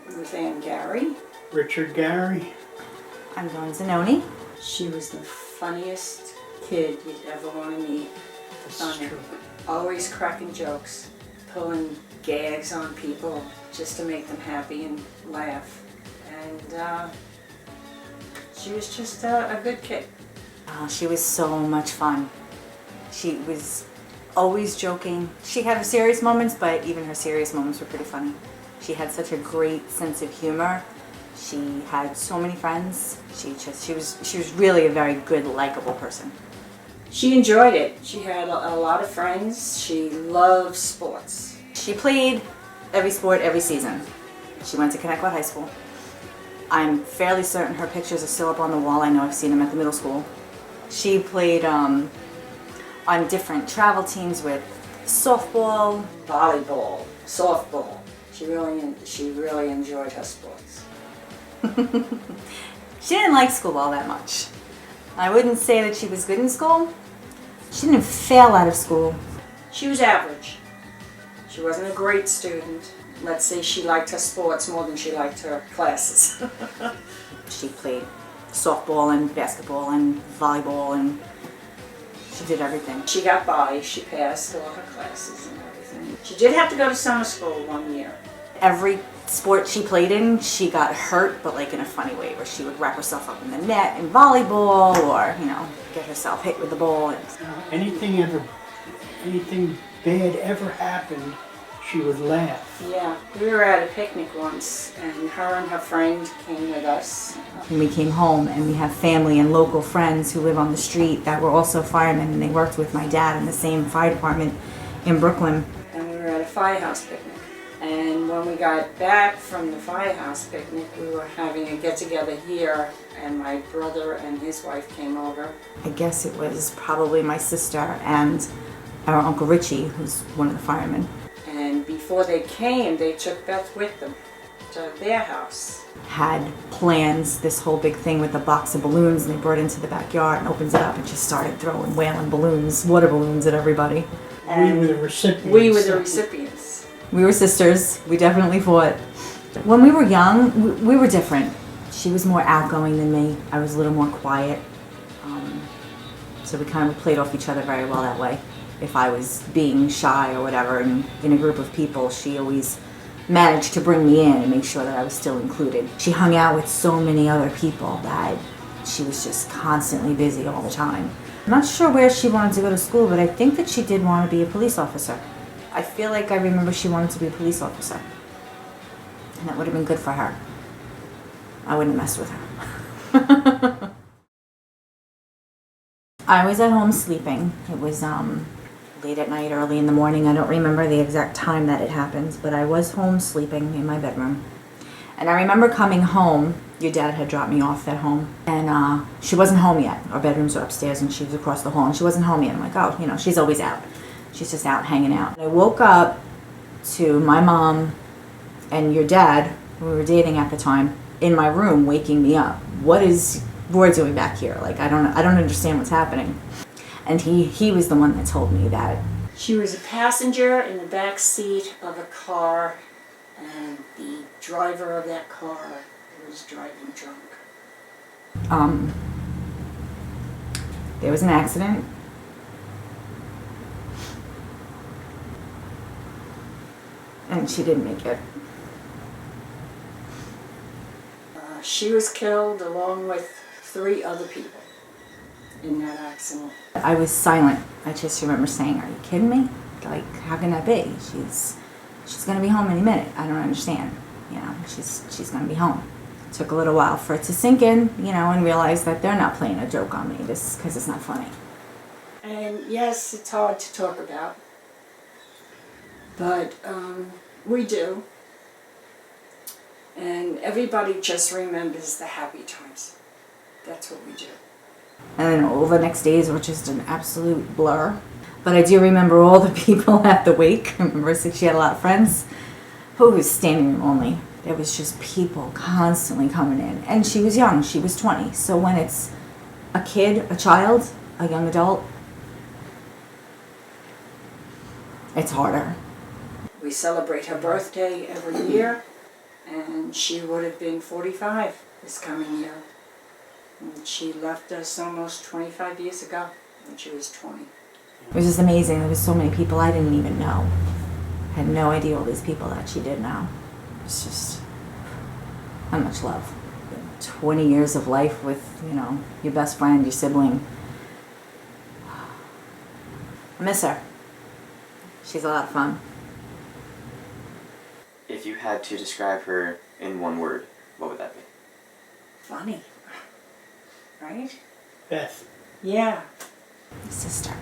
With Ann Gary. Richard Gary. I'm Dawn Zanoni. She was the funniest kid you'd ever want to meet. This is Funny. true. Always cracking jokes, pulling gags on people just to make them happy and laugh. And she was just a good kid. She was so much fun. She was always joking. She had her serious moments, but even her serious moments were pretty funny. She had such a great sense of humor. She had so many friends. She was really a very good, likable person. She enjoyed it. She had a lot of friends. She loved sports. She played every sport every season. She went to Connecticut High School. I'm fairly certain her pictures are still up on the wall. I know I've seen them at the middle school. She played on different travel teams with softball, Volleyball, softball. She really enjoyed her sports. She didn't like school all that much. I wouldn't say that she was good in school. She didn't fail out of school. She was average. She wasn't a great student. Let's say she liked her sports more than she liked her classes. She played softball and basketball and volleyball, and she did everything. She got by. She passed all her classes and everything. She did have to go to summer school one year. Every sport she played in, she got hurt, but like in a funny way, where she would wrap herself up in the net in volleyball, or get herself hit with the ball. Anything bad ever happened, she would laugh. Yeah, we were at a picnic once, and her and her friend came with us. When we came home, and we have family and local friends who live on the street that were also firemen, and they worked with my dad in the same fire department in Brooklyn. And we were at a firehouse picnic. And when we got back from the firehouse picnic, we were having a get-together here, and my brother and his wife came over. I guess it was probably my sister and our Uncle Richie, who's one of the firemen. And before they came, they took Beth with them to their house. Had plans, this whole big thing with a box of balloons, and they brought it into the backyard and opens it up and just started throwing whaling balloons, water balloons at everybody. We were the recipients. We were the recipients. We were sisters. We definitely fought. When we were young, we were different. She was more outgoing than me. I was a little more quiet. So we kind of played off each other very well that way. If I was being shy or whatever in a group of people, she always managed to bring me in and make sure that I was still included. She hung out with so many other people that she was just constantly busy all the time. I'm not sure where she wanted to go to school, but I think that she did want to be a police officer. I feel like I remember she wanted to be a police officer. And that would have been good for her. I wouldn't mess with her. I was at home sleeping. It was late at night, early in the morning. I don't remember the exact time that it happened, but I was home sleeping in my bedroom. And I remember coming home. Your dad had dropped me off at home, and she wasn't home yet. Our bedrooms were upstairs, and she was across the hall, and she wasn't home yet. I'm like, oh, she's always out. She's just out hanging out. I woke up to my mom and your dad, who we were dating at the time, in my room, waking me up. What is Roy doing back here? Like, I don't understand what's happening. And he was the one that told me that. She was a passenger in the back seat of a car, and the driver of that car was driving drunk. There was an accident. And she didn't make it. She was killed along with 3 other people in that accident. I was silent. I just remember saying, "Are you kidding me? Like, how can that be? She's gonna be home any minute. I don't understand. She's gonna be home." It took a little while for it to sink in, and realize that they're not playing a joke on me just because it's not funny. And yes, it's hard to talk about, but we do. And everybody just remembers the happy times. That's what we do. And then all the next days were just an absolute blur. But I do remember all the people at the wake. I remember she had a lot of friends who was standing room only. There was just people constantly coming in. And she was young. She was 20. So when it's a kid, a child, a young adult, it's harder. We celebrate her birthday every year. and she would have been 45 this coming year. And she left us almost 25 years ago when she was 20. It was just amazing. There was so many people I didn't even know. I had no idea all these people that she did know. It's just how much love. 20 years of life with, you know, your best friend, your sibling. I miss her. She's a lot of fun. If you had to describe her in one word, what would that be? Funny. Right? Beth. Yeah. Sister.